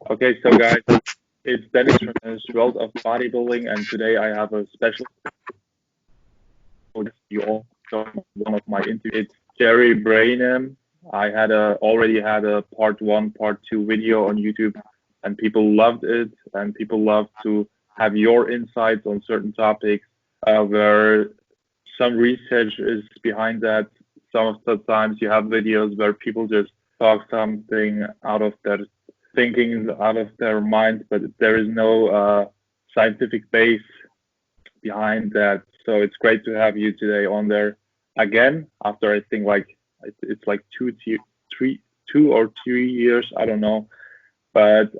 Okay, so guys, it's Deniz from the World of Bodybuilding, and today I have a special. You all joined one of my interviews. It's Jerry Brainum. I already had a part one, part two video on YouTube, and people loved it, and people love to have your insights on certain topics, where some research is behind that. Some of the times you have videos where people just talk something out of their thinking, out of their mind, but there is no scientific base behind that. So it's great to have you today on there again after I think like it's like 2 or 3 years. I don't know, but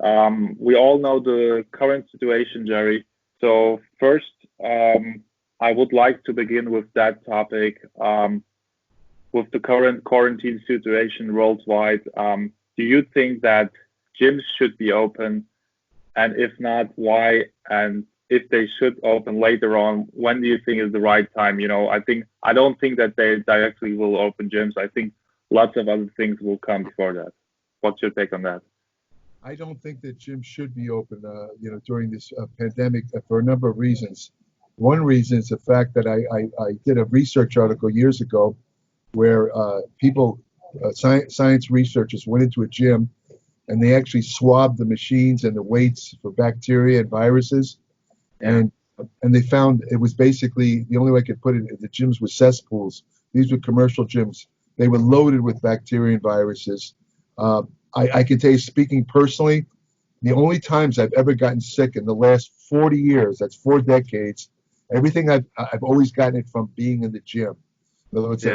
we all know the current situation, Jerry. So first, I would like to begin with that topic. With the current quarantine situation worldwide, do you think that gyms should be open? And if not, why? And if they should open later on, when do you think is the right time? I don't think that they directly will open gyms. I think lots of other things will come before that. What's your take on that? I don't think that gyms should be open, during this pandemic for a number of reasons. One reason is the fact that I did a research article years ago where science researchers went into a gym and they actually swabbed the machines and the weights for bacteria and viruses. And they found it was basically, the only way I could put it, the gyms were cesspools. These were commercial gyms. They were loaded with bacteria and viruses. I can tell you, speaking personally, the only times I've ever gotten sick in the last 40 years, that's 4 decades, everything I've always gotten it from being in the gym. In other words,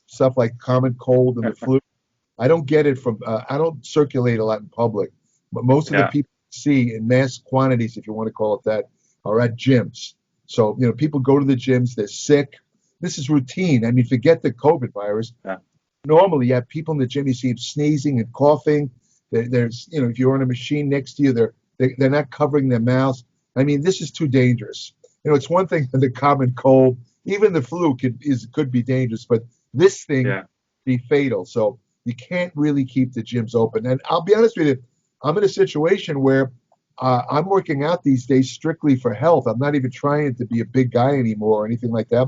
stuff like common cold and the flu. I don't get it from, I don't circulate a lot in public, but most of the people you see in mass quantities, if you want to call it that, are at gyms. So, people go to the gyms, they're sick. This is routine. I mean, forget the COVID virus. Normally, you have people in the gym, you see them sneezing and coughing. There's, if you're on a machine next to you, they're not covering their mouths. I mean, this is too dangerous. It's one thing for the common cold, even the flu could be dangerous, but this thing be fatal. So you can't really keep the gyms open. And I'll be honest with you, I'm in a situation where I'm working out these days strictly for health. I'm not even trying to be a big guy anymore or anything like that.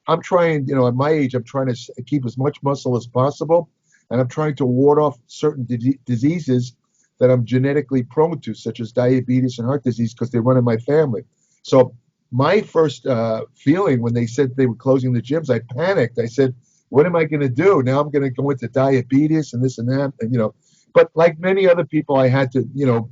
I'm trying, at my age, I'm trying to keep as much muscle as possible, and I'm trying to ward off certain diseases that I'm genetically prone to, such as diabetes and heart disease, because they run in my family. So my first feeling when they said they were closing the gyms, I panicked. I said, what am I going to do? Now I'm going to go into diabetes and this and that, and, but like many other people, I had to,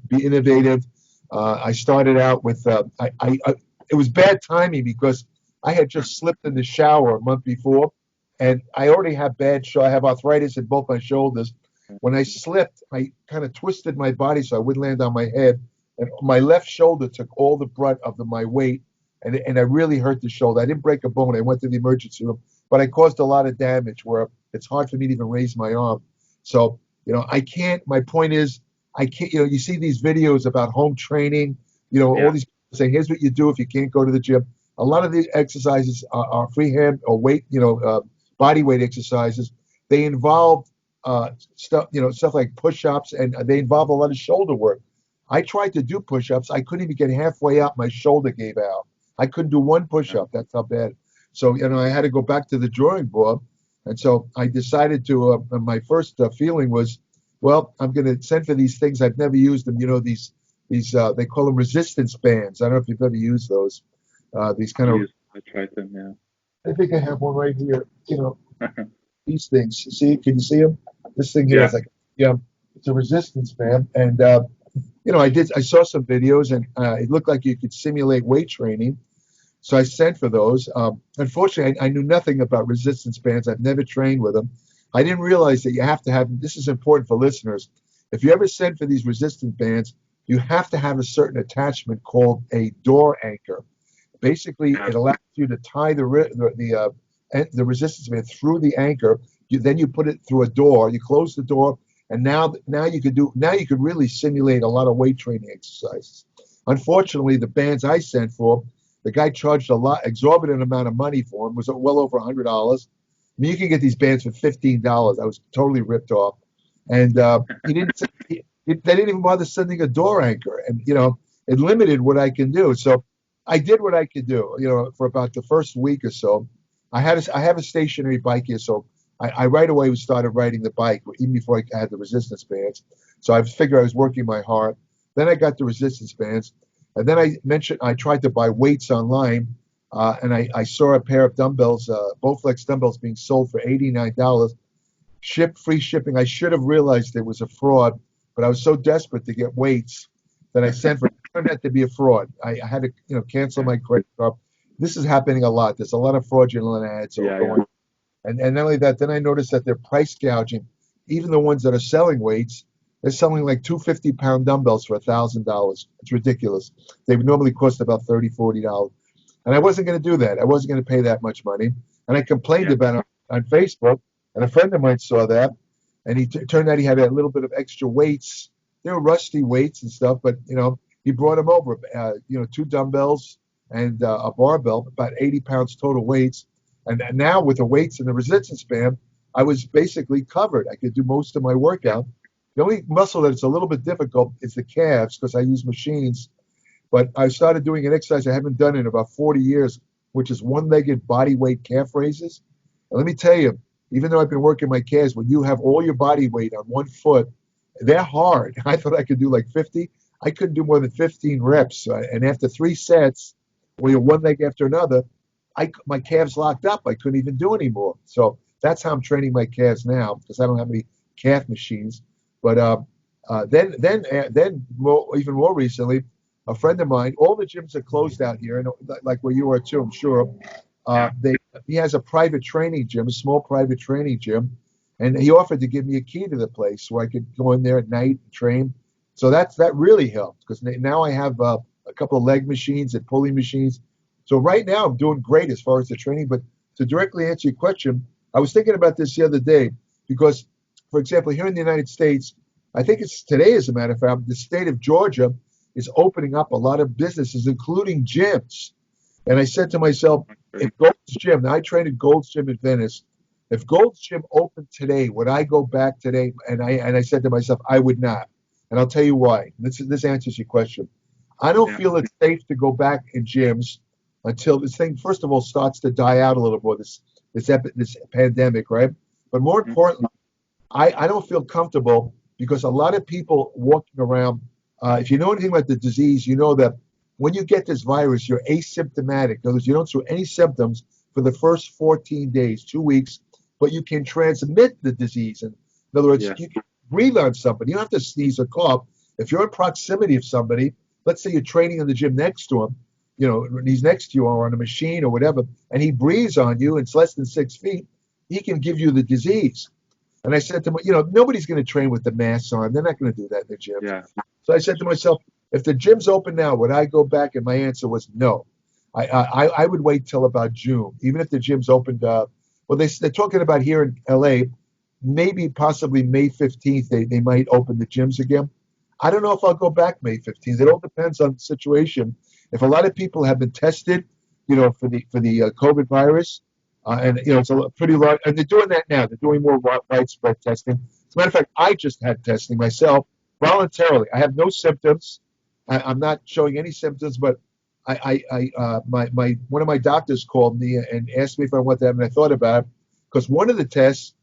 be innovative. I started out with, it was bad timing because I had just slipped in the shower a month before, and I already have I have arthritis in both my shoulders. When I slipped, I kind of twisted my body so I wouldn't land on my head, and my left shoulder took all the brunt of my weight, and I really hurt the shoulder. I didn't break a bone. I went to the emergency room, but I caused a lot of damage where it's hard for me to even raise my arm. So, I can't, my point is, I can't, you see these videos about home training, all these people saying, here's what you do if you can't go to the gym. A lot of the exercises are freehand or weight, body weight exercises. They involve stuff like push-ups, and they involve a lot of shoulder work. I tried to do push-ups. I couldn't even get halfway out. My shoulder gave out. I couldn't do one push-up. That's how bad. So, I had to go back to the drawing board. And so I decided to, my first feeling was, well, I'm going to send for these things. I've never used them. These they call them resistance bands. I don't know if you've ever used those. These kind of. I tried them, yeah. I think I have one right here. These things. See, can you see them? This thing here is like, it's a resistance band, and I saw some videos, and it looked like you could simulate weight training. So I sent for those. Unfortunately, I knew nothing about resistance bands. I've never trained with them. I didn't realize that you have to have. This is important for listeners. If you ever send for these resistance bands, you have to have a certain attachment called a door anchor. Basically, it allows you to tie the resistance band through the anchor. Then you put it through a door. You close the door, and now you could really simulate a lot of weight training exercises. Unfortunately, the bands I sent for, the guy charged exorbitant amount of money for them. It was well over $100. I mean, you can get these bands for $15. I was totally ripped off, and he They didn't even bother sending a door anchor, and it limited what I can do. So I did what I could do. For about the first week or so, I have a stationary bike here, so I right away started riding the bike even before I had the resistance bands. So I figured I was working my heart. Then I got the resistance bands, and then I tried to buy weights online, and I saw a pair of dumbbells, Bowflex dumbbells, being sold for $89. Free shipping. I should have realized it was a fraud, but I was so desperate to get weights that I sent for it. It turned out to be a fraud. I had to cancel my credit card. This is happening a lot. There's a lot of fraudulent ads going. And not only that, then I noticed that they're price gouging. Even the ones that are selling weights, they're selling like 250-pound dumbbells for $1,000. It's ridiculous. They would normally cost about $30, $40. And I wasn't going to do that. I wasn't going to pay that much money. And I complained about it on Facebook. And a friend of mine saw that, and it turned out he had a little bit of extra weights. They were rusty weights and stuff, but he brought them over. 2 dumbbells and a barbell, about 80 pounds total weights. And now with the weights and the resistance band, I was basically covered. I could do most of my workout. The only muscle that it's a little bit difficult is the calves because I use machines. But I started doing an exercise I haven't done in about 40 years, which is one-legged body weight calf raises. And let me tell you, even though I've been working my calves, when you have all your body weight on one foot, they're hard. I thought I could do like 50. I couldn't do more than 15 reps. And after 3 sets, where you're one leg after another, my calves locked up. I couldn't even do anymore. So that's how I'm training my calves now because I don't have any calf machines. But then even more recently, a friend of mine, all the gyms are closed out here, and like where you are too, I'm sure. He has a private training gym, a small private training gym, and he offered to give me a key to the place where I could go in there at night and train. So that really helped because now I have a couple of leg machines and pulley machines. So right now I'm doing great as far as the training. But to directly answer your question, I was thinking about this the other day because, for example, here in the United States, I think it's today, as a matter of fact, the state of Georgia is opening up a lot of businesses, including gyms. And I said to myself, if Gold's Gym, now I trained at Gold's Gym in Venice, if Gold's Gym opened today, would I go back today? And I said to myself, I would not. And I'll tell you why. This answers your question. I don't feel it's safe to go back in gyms until this thing, first of all, starts to die out a little more, this pandemic, right? But more importantly, I don't feel comfortable because a lot of people walking around, if you know anything about the disease, you know that when you get this virus, you're asymptomatic. In other words, you don't show any symptoms for the first 14 days, 2 weeks, but you can transmit the disease. And in other words, you can breathe on somebody. You don't have to sneeze or cough. If you're in proximity of somebody, let's say you're training in the gym next to him, he's next to you or on a machine or whatever, and he breathes on you, and it's less than 6 feet, he can give you the disease. And I said to him, nobody's going to train with the masks on. They're not going to do that in the gym. Yeah. So I said to myself, if the gym's open now, would I go back? And my answer was no. I would wait till about June, even if the gym's opened up. Well, they're talking about here in LA, maybe possibly May 15th, they might open the gyms again. I don't know if I'll go back May 15th. It all depends on the situation. If a lot of people have been tested, for the COVID virus, and it's a pretty large, and they're doing that now. They're doing more widespread testing. As a matter of fact, I just had testing myself voluntarily. I have no symptoms. I'm not showing any symptoms, but one of my doctors called me and asked me if I want that, and I thought about it because one of the tests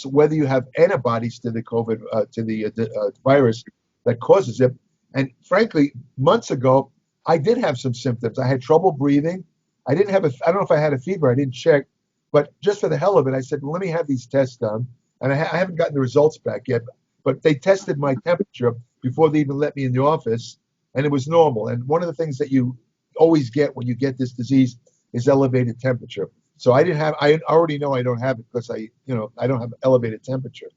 whether you have antibodies to the COVID to the virus that causes it. And frankly, months ago, I did have some symptoms. I had trouble breathing. I don't know if I had a fever. I didn't check, but just for the hell of it, I said, well, let me have these tests done. And I haven't gotten the results back yet, but they tested my temperature before they even let me in the office, and it was normal. And one of the things that you always get when you get this disease is elevated temperature. So I already know I don't have it because I don't have elevated temperature.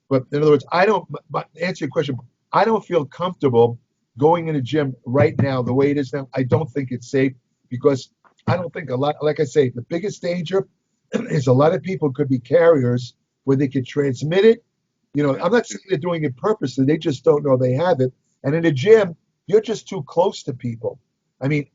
But in other words, answer your question, I don't feel comfortable going in a gym right now the way it is now. I don't think it's safe because I don't think like I say, the biggest danger is a lot of people could be carriers where they could transmit it. I'm not saying they're doing it purposely. They just don't know they have it. And in a gym, you're just too close to people. I mean,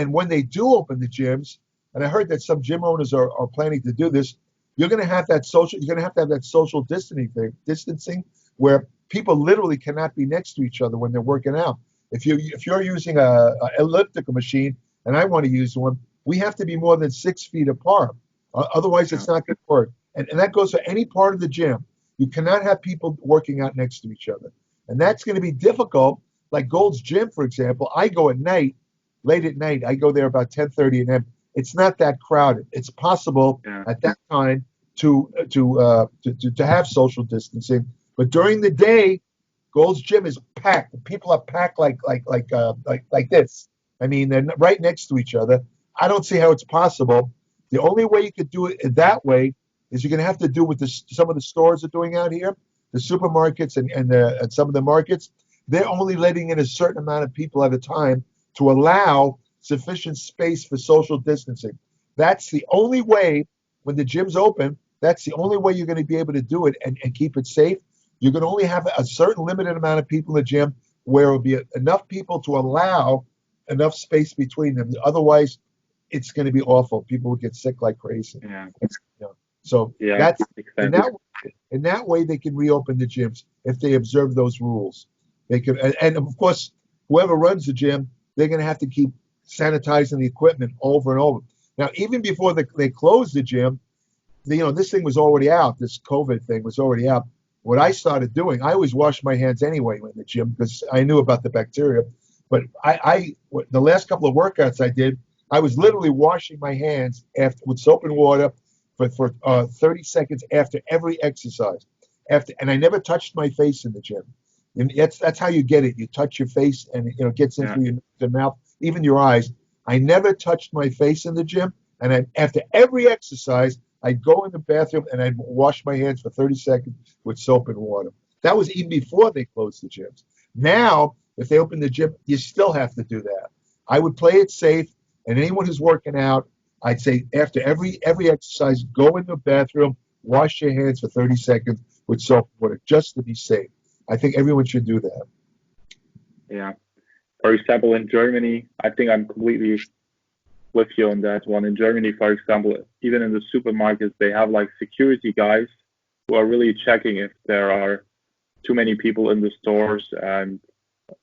when they do open the gyms, and I heard that some gym owners are planning to do this, you're going to have to have that social distancing where people literally cannot be next to each other when they're working out. If you're using a elliptical machine and I want to use one, we have to be more than 6 feet apart. Otherwise, it's not going to work. And that goes for any part of the gym. You cannot have people working out next to each other. And that's going to be difficult. Like Gold's Gym, for example, I go at night, late at night. I go there about 10:30 a.m. It's not that crowded. It's possible at that time to have social distancing. But during the day, Gold's Gym is packed. People are packed like this. I mean, they're right next to each other. I don't see how it's possible. The only way you could do it that way is you're going to have to do what some of the stores are doing out here, the supermarkets and some of the markets. They're only letting in a certain amount of people at a time to allow sufficient space for social distancing. That's the only way, when the gym's open, that's the only way you're going to be able to do it and keep it safe. You're going to only have a certain limited amount of people in the gym where it will be enough people to allow enough space between them. Otherwise, it's going to be awful. People will get sick like crazy. Yeah. So that's in that way they can reopen the gyms if they observe those rules. They can, and of course, whoever runs the gym, they're going to have to keep sanitizing the equipment over and over. Now, even before they closed the gym, this thing was already out. This COVID thing was already out. What I started doing, I always washed my hands anyway in the gym because I knew about the bacteria. But the last couple of workouts I did, I was literally washing my hands with soap and water for 30 seconds after every exercise. And I never touched my face in the gym. And that's how you get it. You touch your face and it gets into your mouth, even your eyes. I never touched my face in the gym. And after every exercise, I'd go in the bathroom and I'd wash my hands for 30 seconds with soap and water. That was even before they closed the gyms. Now, if they open the gym, you still have to do that. I would play it safe. And anyone who's working out, I'd say after every exercise, go in the bathroom, wash your hands for 30 seconds with soap and water, just to be safe. I think everyone should do that. Yeah. For example, in Germany, I think I'm completely with you on that one. In Germany, for example, even in the supermarkets, they have like security guys who are really checking if there are too many people in the stores. And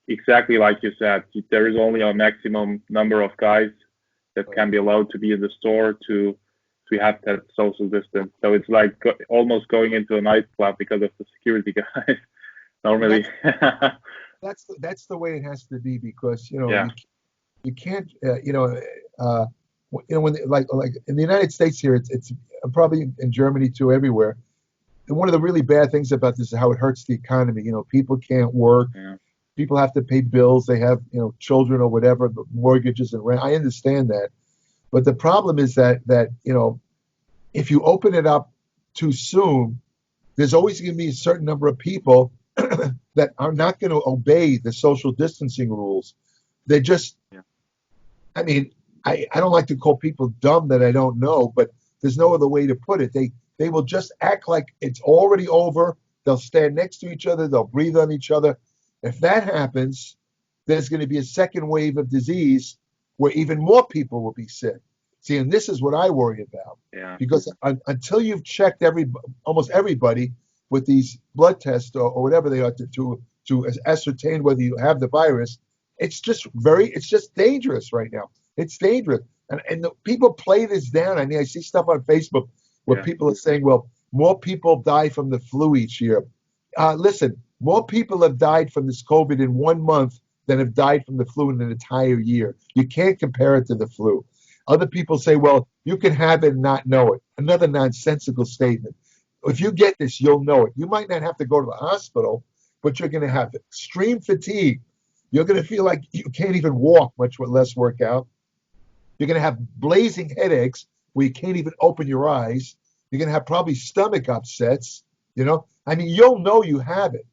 exactly like you said, there is only a maximum number of guys that can be allowed to be in the store to have that social distance. So it's like almost going into a nightclub because of the security guys. Normally, that's the way it has to be because you can't when like in the United States here it's probably in Germany too, everywhere. And one of the really bad things about this is how it hurts the economy. People can't work. People have to pay bills. They have children or whatever, mortgages and rent. I understand that, but the problem is that if you open it up too soon, there's always going to be a certain number of people that are not going to obey the social distancing rules. They just, I mean, I don't like to call people dumb that I don't know, but there's no other way to put it. They will just act like it's already over. They'll stand next to each other. They'll breathe on each other. If that happens, there's going to be a second wave of disease where even more people will be sick. See, and this is what I worry about. Because until you've checked almost everybody with these blood tests or whatever they are to ascertain whether you have the virus, it's just dangerous right now. It's dangerous. And the people play this down. I mean, I see stuff on Facebook where people are saying, well, more people die from the flu each year. Listen, more people have died from this COVID in 1 month than have died from the flu in an entire year. You can't compare it to the flu. Other people say, well, you can have it and not know it. Another nonsensical statement. If you get this, you'll know it. You might not have to go to the hospital, but you're going to have extreme fatigue. You're going to feel like you can't even walk, much less work out. You're going to have blazing headaches where you can't even open your eyes. You're going to have probably stomach upsets. I mean, you'll know you have it.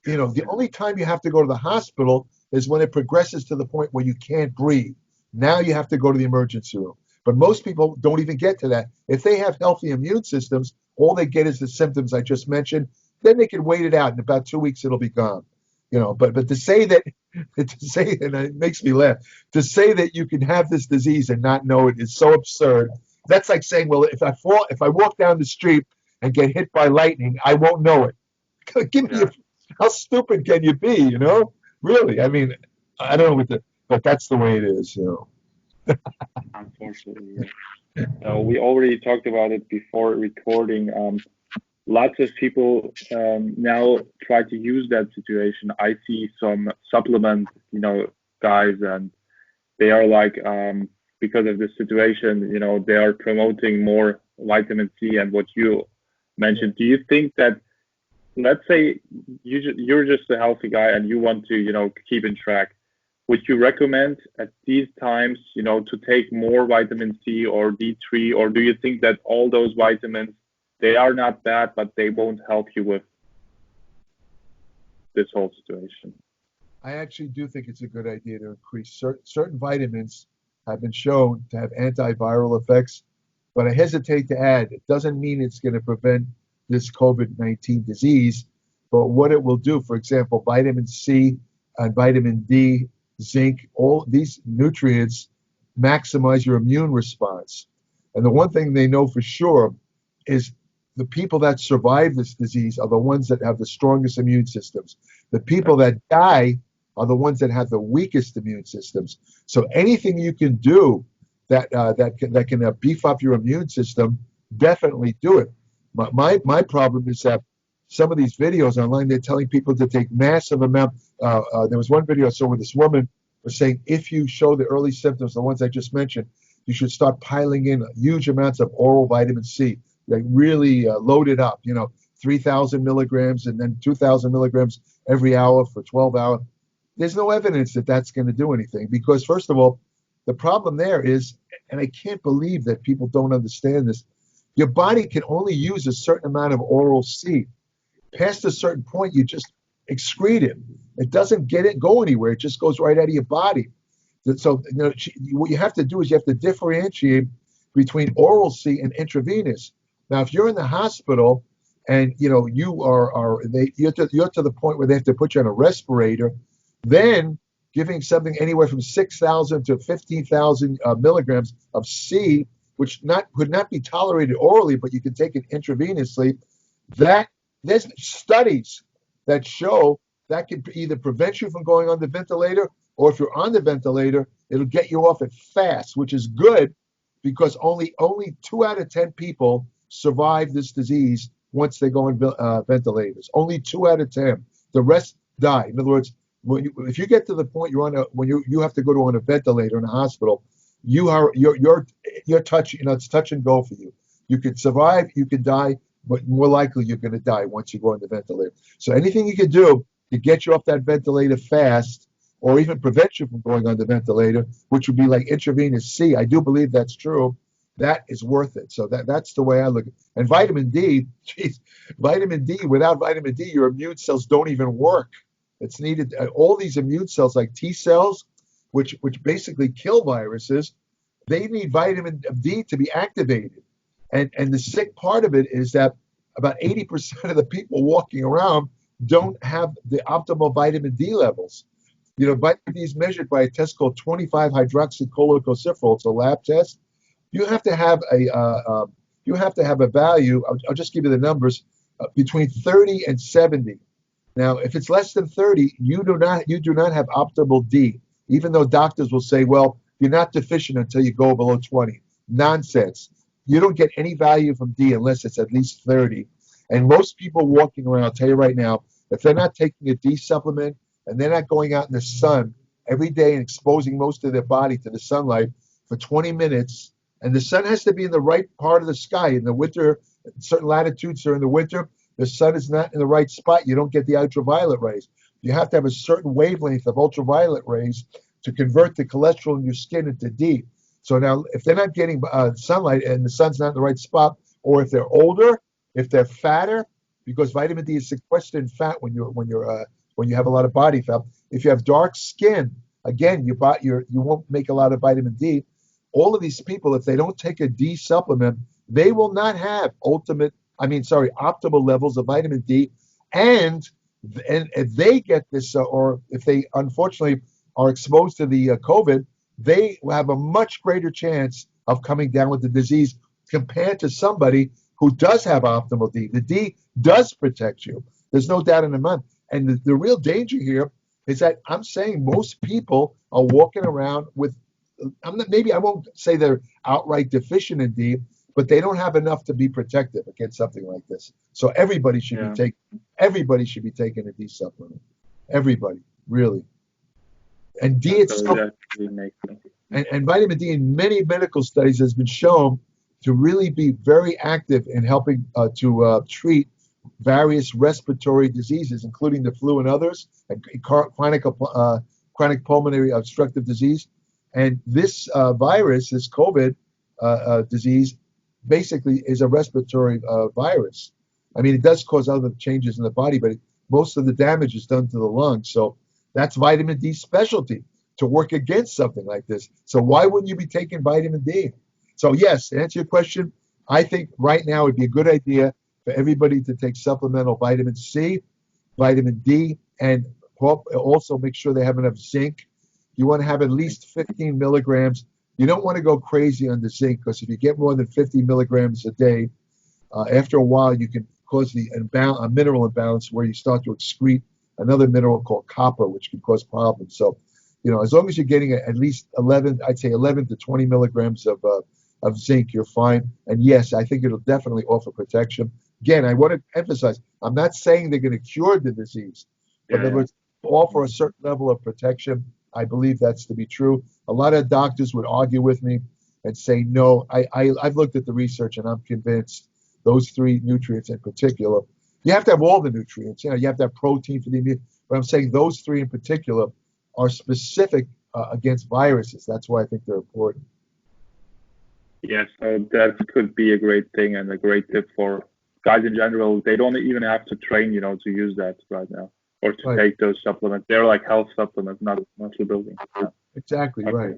The only time you have to go to the hospital is when it progresses to the point where you can't breathe. Now you have to go to the emergency room. But most people don't even get to that. If they have healthy immune systems, all they get is the symptoms I just mentioned. Then they can wait it out. In about 2 weeks, it'll be gone. But to say that, and it makes me laugh, to say that you can have this disease and not know it is so absurd. That's like saying, well, if I walk down the street and get hit by lightning, I won't know it. Give me How stupid can you be, you know? Really, I mean, I don't know but that's the way it is, you know. Unfortunately, yes. We already talked about it before recording. Lots of people now try to use that situation. I see some supplement, guys, and they are like, because of this situation, they are promoting more vitamin C and what you mentioned. Do you think that, let's say you're just a healthy guy and you want to, keep in track, would you recommend at these times, to take more vitamin C or D3, or do you think that all those vitamins, they are not bad, but they won't help you with this whole situation? I actually do think it's a good idea to increase certain vitamins have been shown to have antiviral effects, but I hesitate to add it doesn't mean it's going to prevent this COVID-19 disease, but what it will do, for example, vitamin C and vitamin D, zinc, all these nutrients maximize your immune response. And the one thing they know for sure is the people that survive this disease are the ones that have the strongest immune systems. The people that die are the ones that have the weakest immune systems. So anything you can do that can beef up your immune system, definitely do it. My problem is that some of these videos online, they're telling people to take massive amount. There was one video I saw where this woman was saying, if you show the early symptoms, the ones I just mentioned, you should start piling in huge amounts of oral vitamin C, like really load it up, 3,000 milligrams and then 2,000 milligrams every hour for 12 hours. There's no evidence that that's going to do anything because, first of all, the problem there is, and I can't believe that people don't understand this, your body can only use a certain amount of oral C. Past a certain point, you just excrete it. It doesn't go anywhere. It just goes right out of your body. So what you have to do is you have to differentiate between oral C and intravenous. Now, if you're in the hospital and you're to the point where they have to put you on a respirator, then giving something anywhere from 6,000 to 15,000 milligrams of C, which could not be tolerated orally, but you can take it intravenously. That there's studies that show that can either prevent you from going on the ventilator, or if you're on the ventilator, it'll get you off it fast, which is good because only 2 out of 10 people survive this disease once they go on ventilators. Only 2 out of 10. The rest die. In other words, if you get to the point when you have to go on a ventilator in a hospital, you're touch, it's touch and go for you. You could survive, you could die, but more likely you're going to die once you go on the ventilator. So anything you can do to get you off that ventilator fast, or even prevent you from going on the ventilator, which would be like intravenous C, I do believe that's true. That is worth it. So that's the way I look at it. And vitamin D, without vitamin D, your immune cells don't even work. It's needed. All these immune cells, like T cells, which basically kill viruses, they need vitamin D to be activated. And the sick part of it is that about 80% of the people walking around don't have the optimal vitamin D levels. Vitamin D is measured by a test called 25-hydroxycholecalciferol. It's a lab test. You have to have a value. I'll just give you the numbers between 30 and 70. Now, if it's less than 30, you do not have optimal D. Even though doctors will say, well, you're not deficient until you go below 20. Nonsense. You don't get any value from D unless it's at least 30. And most people walking around, I'll tell you right now, if they're not taking a D supplement and they're not going out in the sun every day and exposing most of their body to the sunlight for 20 minutes, and the sun has to be in the right part of the sky. In the winter, certain latitudes during the winter, the sun is not in the right spot. You don't get the ultraviolet rays. You have to have a certain wavelength of ultraviolet rays to convert the cholesterol in your skin into D. So now, if they're not getting sunlight and the sun's not in the right spot, or if they're older, if they're fatter, because vitamin D is sequestered in fat when you have a lot of body fat. If you have dark skin, again, you won't make a lot of vitamin D. All of these people, if they don't take a D supplement, they will not have optimal levels of vitamin D. And if they get this, or if they unfortunately are exposed to the COVID, they will have a much greater chance of coming down with the disease compared to somebody who does have optimal D. The D does protect you. There's no doubt in the mind. And the real danger here is that I'm saying most people are walking around with, maybe I won't say they're outright deficient in D, but they don't have enough to be protective against something like this. So everybody should be taking a D supplement. Everybody, really. And D itself, and vitamin D in many medical studies has been shown to really be very active in helping to treat various respiratory diseases, including the flu and others, and chronic pulmonary obstructive disease. And this virus, this COVID disease, basically is a respiratory virus. I mean, it does cause other changes in the body, but most of the damage is done to the lungs. So that's vitamin D specialty, to work against something like this. So why wouldn't you be taking vitamin D? So yes, to answer your question, I think right now it'd be a good idea for everybody to take supplemental vitamin C, vitamin D, and also make sure they have enough zinc. You want to have at least 15 milligrams. You don't want to go crazy on the zinc, because if you get more than 50 milligrams a day, after a while you can cause a mineral imbalance where you start to excrete another mineral called copper, which can cause problems. So, as long as you're getting at least 11 to 20 milligrams of zinc, you're fine. And yes, I think it'll definitely offer protection. Again, I want to emphasize, I'm not saying they're going to cure the disease, but they will offer a certain level of protection. I believe that's to be true. A lot of doctors would argue with me and say, no, I've looked at the research and I'm convinced those three nutrients in particular. You have to have all the nutrients. You have to have protein for the immune. But I'm saying those three in particular are specific against viruses. That's why I think they're important. Yes, so that could be a great thing and a great tip for guys in general. They don't even have to train, to use that right now or to take those supplements. They're like health supplements, not muscle building. Yeah. Exactly, okay. Right.